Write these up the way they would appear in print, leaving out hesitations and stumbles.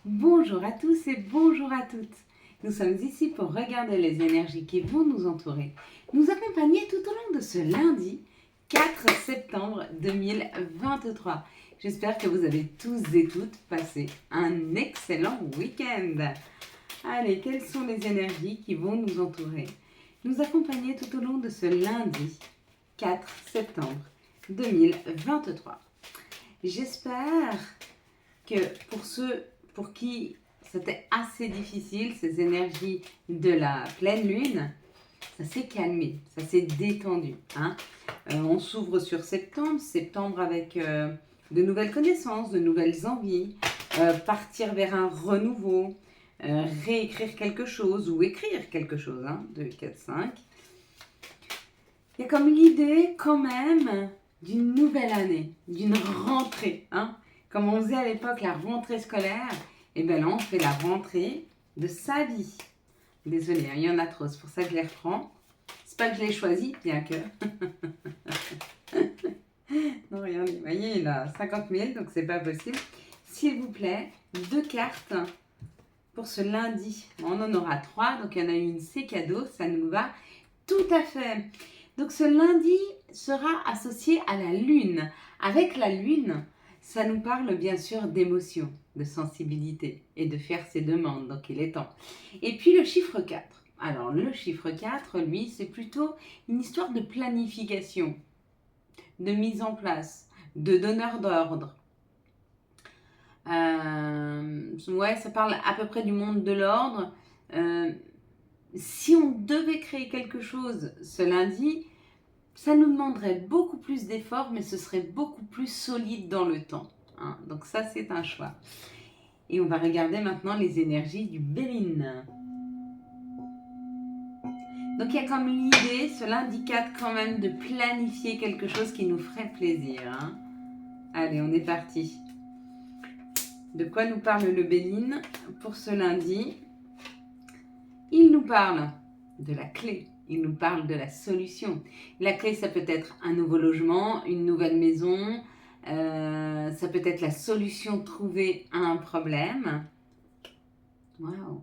Bonjour à tous et bonjour à toutes. Nous sommes ici pour regarder les énergies qui vont nous entourer, nous accompagner tout au long de ce lundi 4 septembre 2023. J'espère que vous avez tous et toutes passé un excellent week-end. Allez, quelles sont les énergies qui vont nous entourer, nous accompagner tout au long de ce lundi 4 septembre 2023. J'espère que pour ceux pour qui c'était assez difficile, ces énergies de la pleine lune, ça s'est calmé, ça s'est détendu. On s'ouvre sur septembre avec de nouvelles connaissances, de nouvelles envies, partir vers un renouveau, réécrire quelque chose ou écrire quelque chose, 2, 4, 5. Il y a comme l'idée quand même d'une nouvelle année, d'une rentrée. Comme on faisait à l'époque la rentrée scolaire, et bien là on fait la rentrée de sa vie. Désolée, il y en a trop, c'est pour ça que je les reprends. C'est pas que je l'ai choisi, bien que. Non, regardez, vous voyez, il a 50 000, donc c'est pas possible. S'il vous plaît, 2 cartes pour ce lundi. On en aura 3, donc il y en a une, c'est cadeau, ça nous va tout à fait. Donc ce lundi sera associé à la lune. Avec la lune, ça nous parle bien sûr d'émotion, de sensibilité et de faire ses demandes, donc il est temps. Et puis le chiffre 4. Alors le chiffre 4, lui, c'est plutôt une histoire de planification, de mise en place, de donneur d'ordre. Ouais, ça parle à peu près du monde de l'ordre. Si on devait créer quelque chose ce lundi, ça nous demanderait beaucoup plus d'efforts, mais ce serait beaucoup plus solide dans le temps. Donc ça, c'est un choix. Et on va regarder maintenant les énergies du Béline. Donc il y a comme l'idée, cela indique quand même de planifier quelque chose qui nous ferait plaisir. Allez, on est parti. De quoi nous parle le Béline pour ce lundi? Il nous parle de la clé, il nous parle de la solution. La clé, ça peut être un nouveau logement, une nouvelle maison, ça peut être la solution trouvée à un problème. Waouh!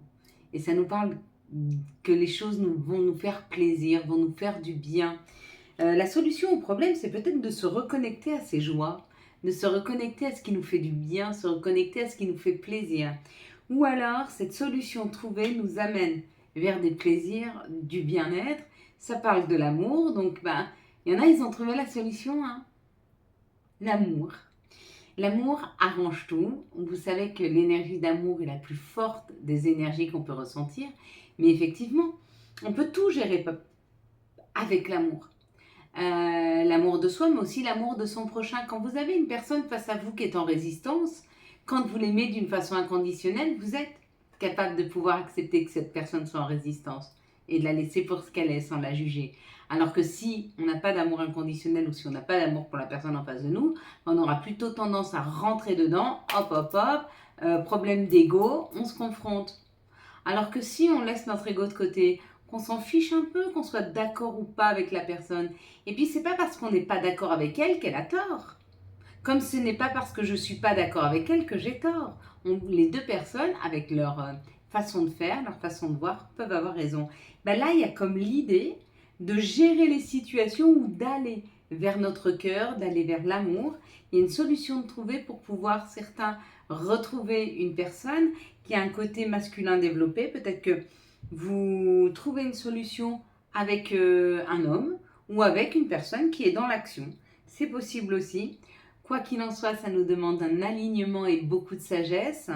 Et ça nous parle que les choses vont nous faire plaisir, vont nous faire du bien. La solution au problème, c'est peut-être de se reconnecter à ses joies, de se reconnecter à ce qui nous fait du bien, se reconnecter à ce qui nous fait plaisir. Ou alors, cette solution trouvée nous amène vers des plaisirs, du bien-être. Ça parle de l'amour, donc il y en a, ils ont trouvé la solution. L'amour. L'amour arrange tout. Vous savez que l'énergie d'amour est la plus forte des énergies qu'on peut ressentir. Mais effectivement, on peut tout gérer avec l'amour. L'amour de soi, mais aussi l'amour de son prochain. Quand vous avez une personne face à vous qui est en résistance, quand vous l'aimez d'une façon inconditionnelle, vous êtes capable de pouvoir accepter que cette personne soit en résistance et de la laisser pour ce qu'elle est sans la juger. Alors que si on n'a pas d'amour inconditionnel ou si on n'a pas d'amour pour la personne en face de nous, on aura plutôt tendance à rentrer dedans, problème d'ego, on se confronte. Alors que si on laisse notre ego de côté, qu'on s'en fiche un peu, qu'on soit d'accord ou pas avec la personne, et puis c'est pas parce qu'on n'est pas d'accord avec elle qu'elle a tort. Comme ce n'est pas parce que je ne suis pas d'accord avec elle que j'ai tort. Les deux personnes, avec leur façon de faire, leur façon de voir, peuvent avoir raison. Là, il y a comme l'idée de gérer les situations ou d'aller vers notre cœur, d'aller vers l'amour. Il y a une solution de trouver pour pouvoir, certains, retrouver une personne qui a un côté masculin développé. Peut-être que vous trouvez une solution avec un homme ou avec une personne qui est dans l'action. C'est possible aussi. Quoi qu'il en soit, ça nous demande un alignement et beaucoup de sagesse.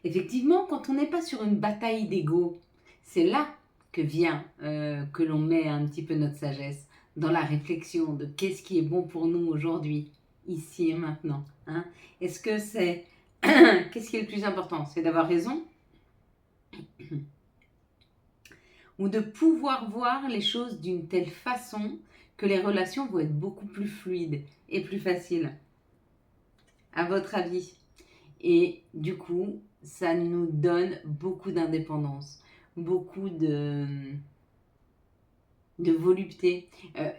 Effectivement, quand on n'est pas sur une bataille d'ego, c'est là que vient que l'on met un petit peu notre sagesse dans la réflexion de qu'est-ce qui est bon pour nous aujourd'hui, ici et maintenant. Est-ce que c'est... Qu'est-ce qui est le plus important? C'est d'avoir raison ou de pouvoir voir les choses d'une telle façon que les relations vont être beaucoup plus fluides et plus faciles. À votre avis? Et du coup, ça nous donne beaucoup d'indépendance, beaucoup de volupté.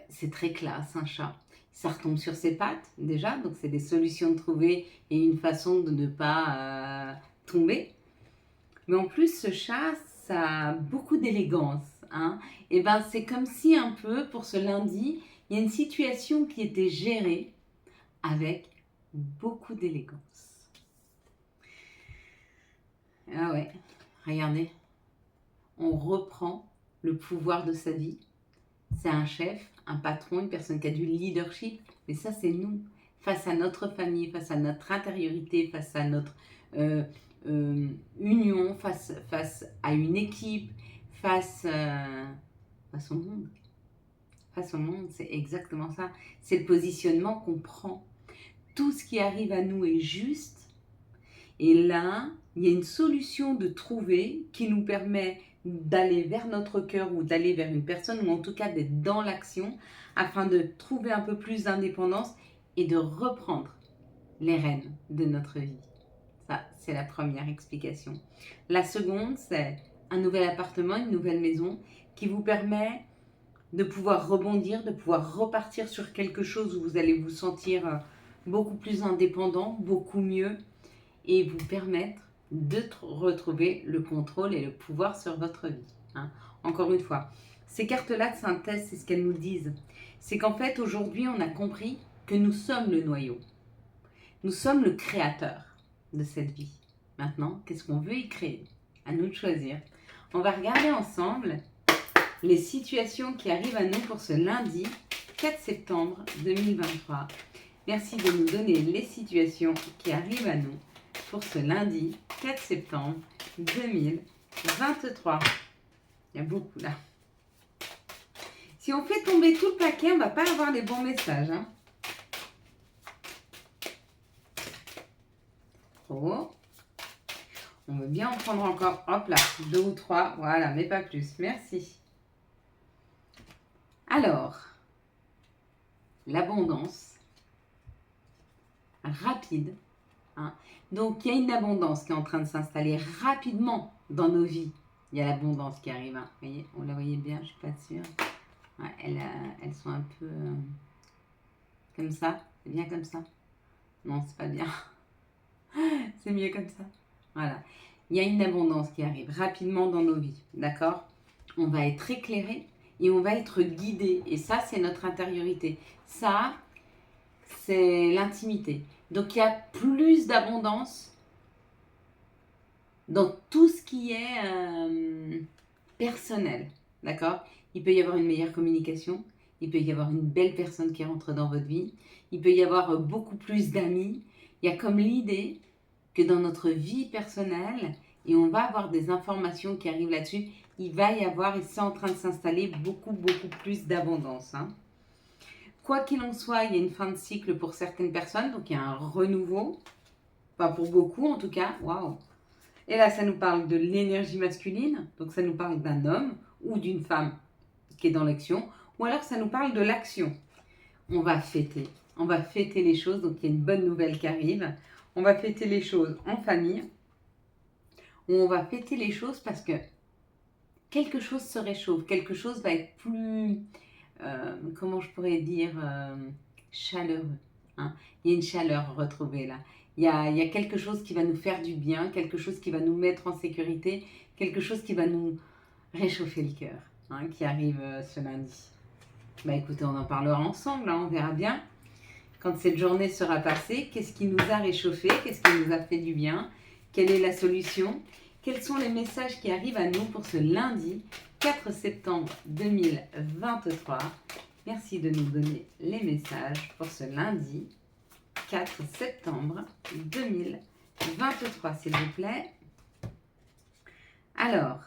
C'est très classe, un chat. ça retombe sur ses pattes déjà, donc c'est des solutions trouvées et une façon de ne pas tomber. Mais en plus, ce chat, ça a beaucoup d'élégance. Hein. Et ben, c'est comme si un peu, pour ce lundi, il y a une situation qui était gérée avec beaucoup d'élégance. Ah ouais, regardez, on reprend le pouvoir de sa vie. C'est un chef, un patron, une personne qui a du leadership, mais ça c'est nous, face à notre famille, face à notre intériorité, face à notre union, face à une équipe, face au monde. Face au monde, c'est exactement ça. C'est le positionnement qu'on prend. Tout ce qui arrive à nous est juste. Et là, il y a une solution de trouver qui nous permet d'aller vers notre cœur ou d'aller vers une personne ou en tout cas d'être dans l'action afin de trouver un peu plus d'indépendance et de reprendre les rênes de notre vie. Ça, c'est la première explication. La seconde, c'est un nouvel appartement, une nouvelle maison qui vous permet de pouvoir rebondir, de pouvoir repartir sur quelque chose où vous allez vous sentir beaucoup plus indépendant, beaucoup mieux et vous permettre de retrouver le contrôle et le pouvoir sur votre vie. Hein. Encore une fois, ces cartes-là de synthèse, c'est ce qu'elles nous disent. C'est qu'en fait, aujourd'hui, on a compris que nous sommes le noyau. Nous sommes le créateur de cette vie. Maintenant, qu'est-ce qu'on veut y créer? À nous de choisir. On va regarder ensemble les situations qui arrivent à nous pour ce lundi 4 septembre 2023. Merci de nous donner les situations qui arrivent à nous pour ce lundi 4 septembre 2023. Il y a beaucoup là. Si on fait tomber tout le paquet, on ne va pas avoir les bons messages. Hein. Oh. On veut bien en prendre encore. Hop là, 2 ou 3. Voilà, mais pas plus. Merci. Alors, l'abondance rapide. Hein. Donc, il y a une abondance qui est en train de s'installer rapidement dans nos vies. Il y a l'abondance qui arrive. Hein. Vous voyez, on la voyait bien, je ne suis pas sûre. Ouais, elles sont un peu comme ça. C'est bien comme ça? Non, c'est pas bien. C'est mieux comme ça. Voilà. Il y a une abondance qui arrive rapidement dans nos vies. D'accord? On va être éclairé et on va être guidé. Et ça, c'est notre intériorité. Ça, c'est l'intimité. Donc, il y a plus d'abondance dans tout ce qui est personnel. D'accord? Il peut y avoir une meilleure communication. Il peut y avoir une belle personne qui rentre dans votre vie. Il peut y avoir beaucoup plus d'amis. Il y a comme l'idée que dans notre vie personnelle, et on va avoir des informations qui arrivent là-dessus, il va y avoir, et c'est en train de s'installer, beaucoup plus d'abondance. Hein. Quoi qu'il en soit, il y a une fin de cycle pour certaines personnes, donc il y a un renouveau, pas pour beaucoup en tout cas, waouh. Et là, ça nous parle de l'énergie masculine, donc ça nous parle d'un homme ou d'une femme qui est dans l'action, ou alors ça nous parle de l'action. On va fêter les choses, donc il y a une bonne nouvelle qui arrive. On va fêter les choses en famille, ou on va fêter les choses parce que quelque chose se réchauffe, quelque chose va être plus, comment je pourrais dire, chaleureux. Hein. Il y a une chaleur retrouvée là. Il y a quelque chose qui va nous faire du bien, quelque chose qui va nous mettre en sécurité, quelque chose qui va nous réchauffer le cœur, hein, qui arrive ce lundi. Bah écoutez, on en parlera ensemble, hein, on verra bien. Quand cette journée sera passée, qu'est-ce qui nous a réchauffé? Qu'est-ce qui nous a fait du bien? Quelle est la solution? Quels sont les messages qui arrivent à nous pour ce lundi 4 septembre 2023? Merci de nous donner les messages pour ce lundi 4 septembre 2023, s'il vous plaît. Alors,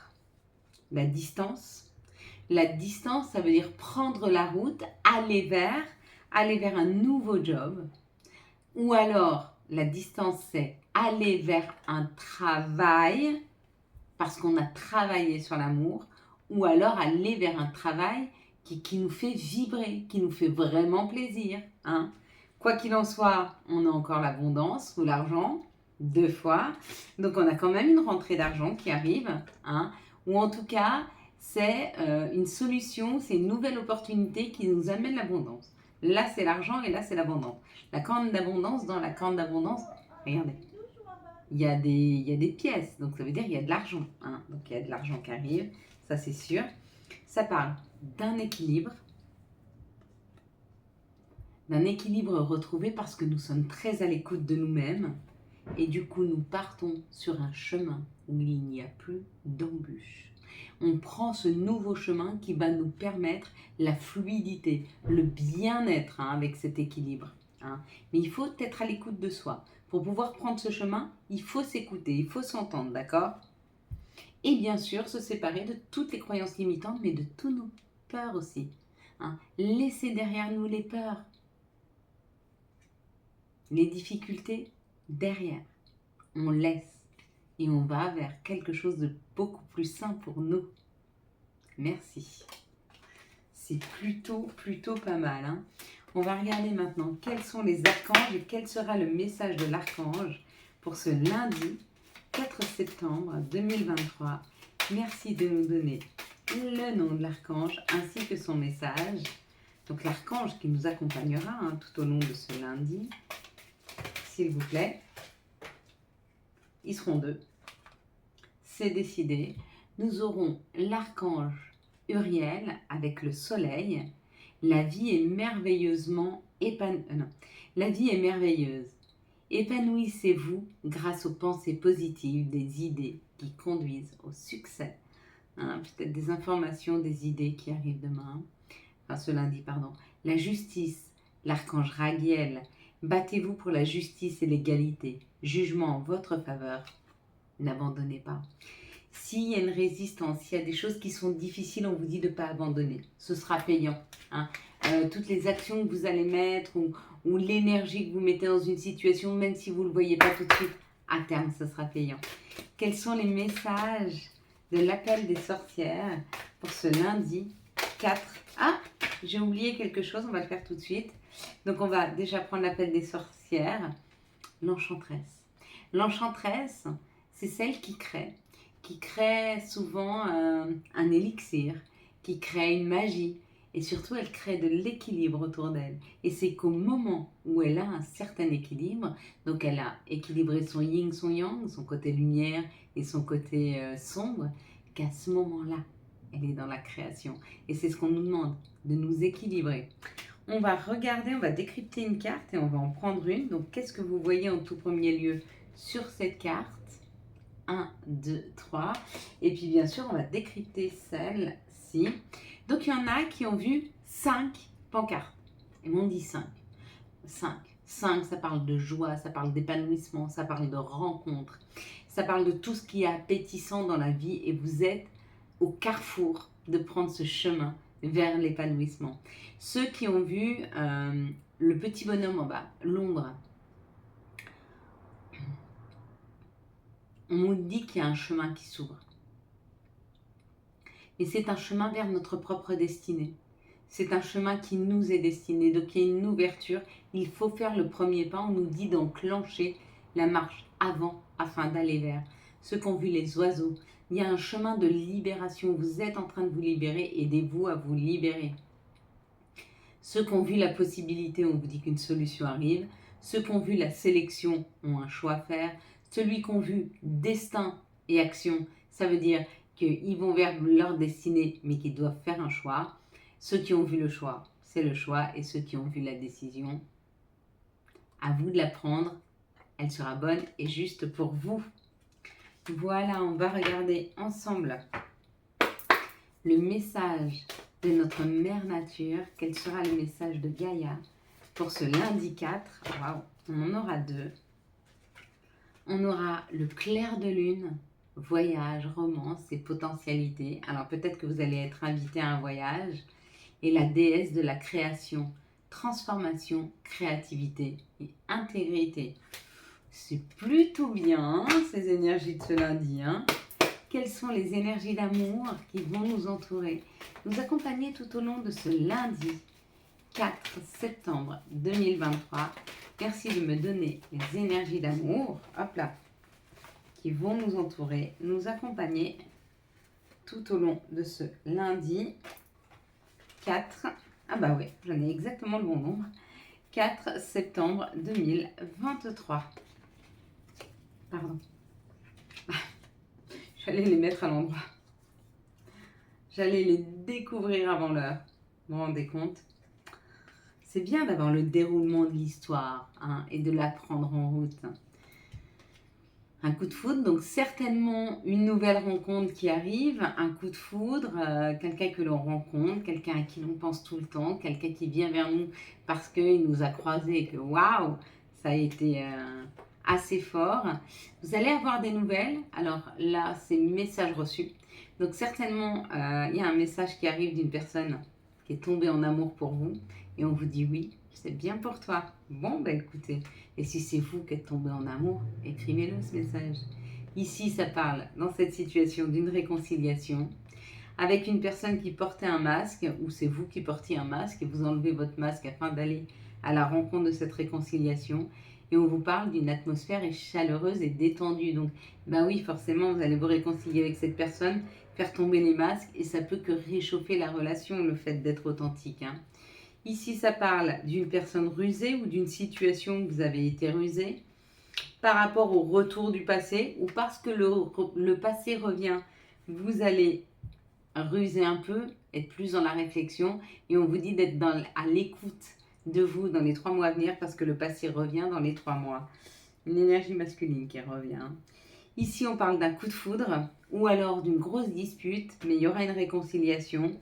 la distance. La distance, ça veut dire prendre la route, aller vers un nouveau job. Ou alors, la distance, c'est aller vers un travail parce qu'on a travaillé sur l'amour. Ou alors, aller vers un travail qui nous fait vibrer, qui nous fait vraiment plaisir. Hein. Quoi qu'il en soit, on a encore l'abondance ou l'argent, 2 fois. Donc, on a quand même une rentrée d'argent qui arrive. Hein. Ou en tout cas, c'est une solution, c'est une nouvelle opportunité qui nous amène l'abondance. Là, c'est l'argent et là, c'est l'abondance. La corne d'abondance, dans la corne d'abondance, regardez, il y a des pièces. Donc, ça veut dire qu'il y a de l'argent. Hein. Donc, il y a de l'argent qui arrive. Ça, c'est sûr. Ça parle d'un équilibre. D'un équilibre retrouvé parce que nous sommes très à l'écoute de nous-mêmes. Et du coup, nous partons sur un chemin où il n'y a plus d'embûches. On prend ce nouveau chemin qui va nous permettre la fluidité, le bien-être hein, avec cet équilibre. Hein. Mais il faut être à l'écoute de soi. Pour pouvoir prendre ce chemin, il faut s'écouter, il faut s'entendre, d'accord? Et bien sûr, se séparer de toutes les croyances limitantes, mais de toutes nos peurs aussi. Hein. Laisser derrière nous les peurs, les difficultés derrière. On laisse et on va vers quelque chose de beaucoup plus sain pour nous. Merci. C'est plutôt pas mal. Hein. On va regarder maintenant quels sont les archanges et quel sera le message de l'archange pour ce lundi 4 septembre 2023. Merci de nous donner le nom de l'archange ainsi que son message. Donc l'archange qui nous accompagnera hein, tout au long de ce lundi. S'il vous plaît. Ils seront 2. C'est décidé. Nous aurons l'archange Uriel avec le soleil. La vie est merveilleusement La vie est merveilleuse. Épanouissez-vous grâce aux pensées positives, des idées qui conduisent au succès. Hein, peut-être des informations, des idées qui arrivent demain. Enfin, ce lundi, pardon. La justice, l'archange Raguel. Battez-vous pour la justice et l'égalité. Jugement en votre faveur. N'abandonnez pas. S'il y a une résistance, s'il y a des choses qui sont difficiles, on vous dit de ne pas abandonner. Ce sera payant. Hein. Toutes les actions que vous allez mettre ou l'énergie que vous mettez dans une situation, même si vous ne le voyez pas tout de suite, à terme, ce sera payant. Quels sont les messages de l'appel des sorcières pour ce lundi 4 ? Ah, j'ai oublié quelque chose, on va le faire tout de suite. Donc, on va déjà prendre l'appel des sorcières. L'enchanteresse. L'enchanteresse, c'est celle qui crée souvent un élixir, qui crée une magie. Et surtout, elle crée de l'équilibre autour d'elle. Et c'est qu'au moment où elle a un certain équilibre, donc elle a équilibré son yin, son yang, son côté lumière et son côté sombre, qu'à ce moment-là, elle est dans la création. Et c'est ce qu'on nous demande, de nous équilibrer. On va regarder, on va décrypter une carte et on va en prendre une. Donc, qu'est-ce que vous voyez en tout premier lieu sur cette carte ? 1, 2, 3. Et puis, bien sûr, on va décrypter celle-ci. Donc, il y en a qui ont vu 5 pancartes. Ils m'ont dit 5. 5. 5, ça parle de joie, ça parle d'épanouissement, ça parle de rencontre. Ça parle de tout ce qui est appétissant dans la vie. Et vous êtes au carrefour de prendre ce chemin vers l'épanouissement. Ceux qui ont vu le petit bonhomme en bas, l'ombre, on nous dit qu'il y a un chemin qui s'ouvre. Et c'est un chemin vers notre propre destinée. C'est un chemin qui nous est destiné. Donc il y a une ouverture. Il faut faire le premier pas. On nous dit d'enclencher la marche avant afin d'aller vers. Ceux qui ont vu les oiseaux, il y a un chemin de libération. Vous êtes en train de vous libérer. Aidez-vous à vous libérer. Ceux qui ont vu la possibilité, on vous dit qu'une solution arrive. Ceux qui ont vu la sélection ont un choix à faire. Celui qui ont vu destin et action, ça veut dire qu'ils vont vers leur destinée, mais qu'ils doivent faire un choix. Ceux qui ont vu le choix, c'est le choix. Et ceux qui ont vu la décision, à vous de la prendre. Elle sera bonne et juste pour vous. Voilà, on va regarder ensemble le message de notre mère nature. Quel sera le message de Gaïa pour ce lundi 4 ? Waouh, on en aura 2. On aura le clair de lune, voyage, romance et potentialité. Alors peut-être que vous allez être invité à un voyage. Et la déesse de la création, transformation, créativité et intégrité. C'est plutôt bien ces énergies de ce lundi. Hein. Quelles sont les énergies d'amour qui vont nous entourer, nous accompagner tout au long de ce lundi 4 septembre 2023. Merci de me donner les énergies d'amour, hop là, qui vont nous entourer, nous accompagner tout au long de ce lundi 4 Ah bah oui, j'en ai exactement le bon nombre. 4 septembre 2023. Pardon. J'allais les mettre à l'endroit. J'allais les découvrir avant l'heure. Vous vous rendez compte? C'est bien d'avoir le déroulement de l'histoire hein, et de la prendre en route. Un coup de foudre, donc certainement une nouvelle rencontre qui arrive, un coup de foudre, quelqu'un que l'on rencontre, quelqu'un à qui l'on pense tout le temps, quelqu'un qui vient vers nous parce qu'il nous a croisés et que waouh, ça a été assez fort. Vous allez avoir des nouvelles, alors là c'est message reçu. Donc certainement il y a un message qui arrive d'une personne qui est tombée en amour pour vous et on vous dit oui, c'est bien pour toi. Bon ben écoutez, et si c'est vous qui êtes tombé en amour, écrivez-le ce message. Ici, ça parle, dans cette situation, d'une réconciliation avec une personne qui portait un masque, ou c'est vous qui portiez un masque, et vous enlevez votre masque afin d'aller à la rencontre de cette réconciliation. Et on vous parle d'une atmosphère chaleureuse et détendue. Donc, ben oui, forcément, vous allez vous réconcilier avec cette personne, faire tomber les masques, et ça peut que réchauffer la relation, le fait d'être authentique. Hein. Ici, ça parle d'une personne rusée ou d'une situation où vous avez été rusé par rapport au retour du passé ou parce que le passé revient. Vous allez ruser un peu, être plus dans la réflexion et on vous dit d'être à l'écoute de vous dans les 3 mois à venir parce que le passé revient dans les 3 mois. Une énergie masculine qui revient. Ici, on parle d'un coup de foudre ou alors d'une grosse dispute, mais il y aura une réconciliation.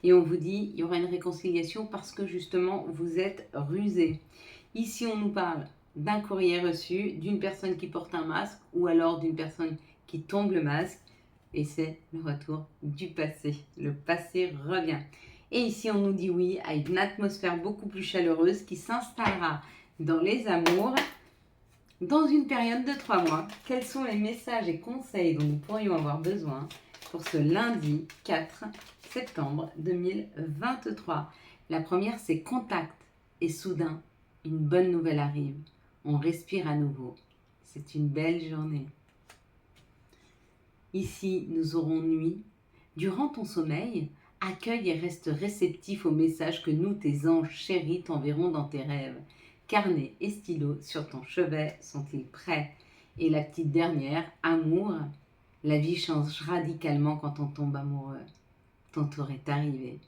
Et on vous dit, il y aura une réconciliation parce que justement, vous êtes rusé. Ici, on nous parle d'un courrier reçu, d'une personne qui porte un masque ou alors d'une personne qui tombe le masque. Et c'est le retour du passé. Le passé revient. Et ici, on nous dit oui à une atmosphère beaucoup plus chaleureuse qui s'installera dans les amours dans une période de 3 mois. Quels sont les messages et conseils dont nous pourrions avoir besoin pour ce lundi 4 septembre 2023. La première, c'est contact. Et soudain, une bonne nouvelle arrive. On respire à nouveau. C'est une belle journée. Ici, nous aurons nuit. Durant ton sommeil, accueille et reste réceptif aux messages que nous, tes anges chéris, t'enverront dans tes rêves. Carnet et stylo sur ton chevet sont-ils prêts? Et la petite dernière, amour. La vie change radicalement quand on tombe amoureux. Ton tour est arrivé.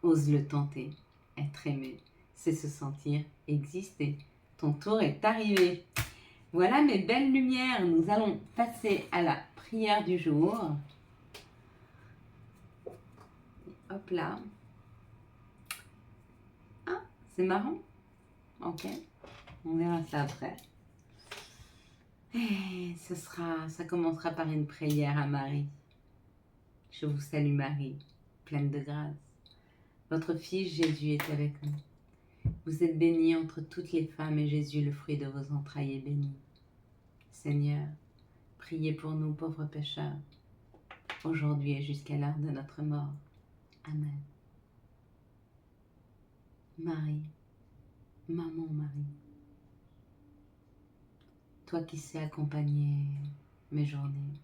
Ose le tenter. Être aimé, c'est se sentir exister. Ton tour est arrivé. Voilà mes belles lumières. Nous allons passer à la prière du jour. Hop là. Ah, c'est marrant. Ok. On verra ça après. Et ça commencera par une prière à Marie. Je vous salue Marie, pleine de grâce. Votre Fils Jésus est avec nous. Vous êtes bénie entre toutes les femmes et Jésus, le fruit de vos entrailles, est béni. Seigneur, priez pour nous pauvres pécheurs, aujourd'hui et jusqu'à l'heure de notre mort. Amen. Marie, Maman Marie, toi qui sais accompagner mes journées,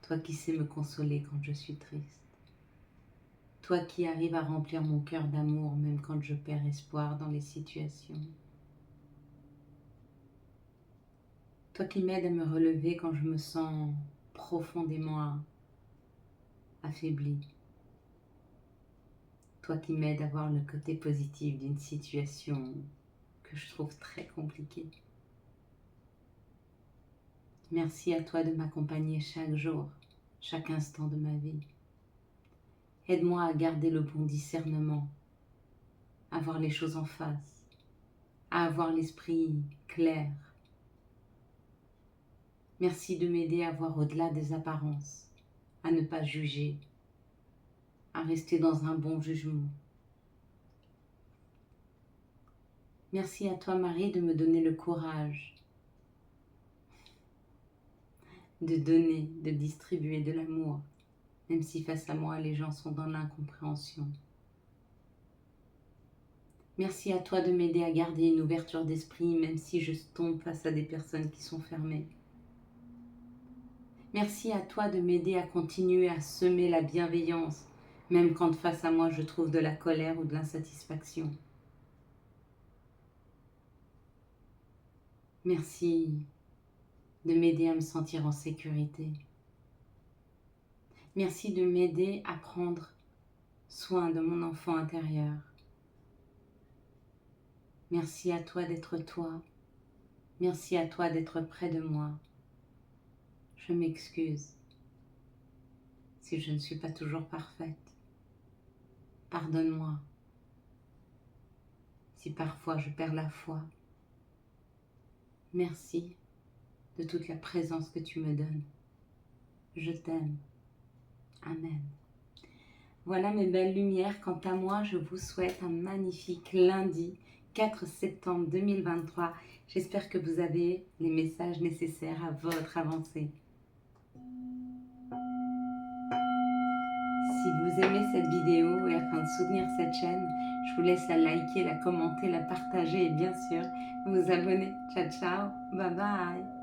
toi qui sais me consoler quand je suis triste, toi qui arrives à remplir mon cœur d'amour même quand je perds espoir dans les situations, toi qui m'aides à me relever quand je me sens profondément affaiblie, toi qui m'aides à voir le côté positif d'une situation que je trouve très compliquée. Merci à toi de m'accompagner chaque jour, chaque instant de ma vie. Aide-moi à garder le bon discernement, à voir les choses en face, à avoir l'esprit clair. Merci de m'aider à voir au-delà des apparences, à ne pas juger, à rester dans un bon jugement. Merci à toi, Marie, de me donner le courage de donner, de distribuer de l'amour, même si face à moi, les gens sont dans l'incompréhension. Merci à toi de m'aider à garder une ouverture d'esprit, même si je tombe face à des personnes qui sont fermées. Merci à toi de m'aider à continuer à semer la bienveillance, même quand face à moi je trouve de la colère ou de l'insatisfaction. Merci de m'aider à me sentir en sécurité. Merci de m'aider à prendre soin de mon enfant intérieur. Merci à toi d'être toi. Merci à toi d'être près de moi. Je m'excuse si je ne suis pas toujours parfaite. Pardonne-moi si parfois je perds la foi. Merci de toute la présence que tu me donnes. Je t'aime. Amen. Voilà mes belles lumières. Quant à moi, je vous souhaite un magnifique lundi 4 septembre 2023. J'espère que vous avez les messages nécessaires à votre avancée. Si vous aimez cette vidéo et afin de soutenir cette chaîne, je vous laisse la liker, la commenter, la partager et bien sûr vous abonner. Ciao, ciao, bye bye.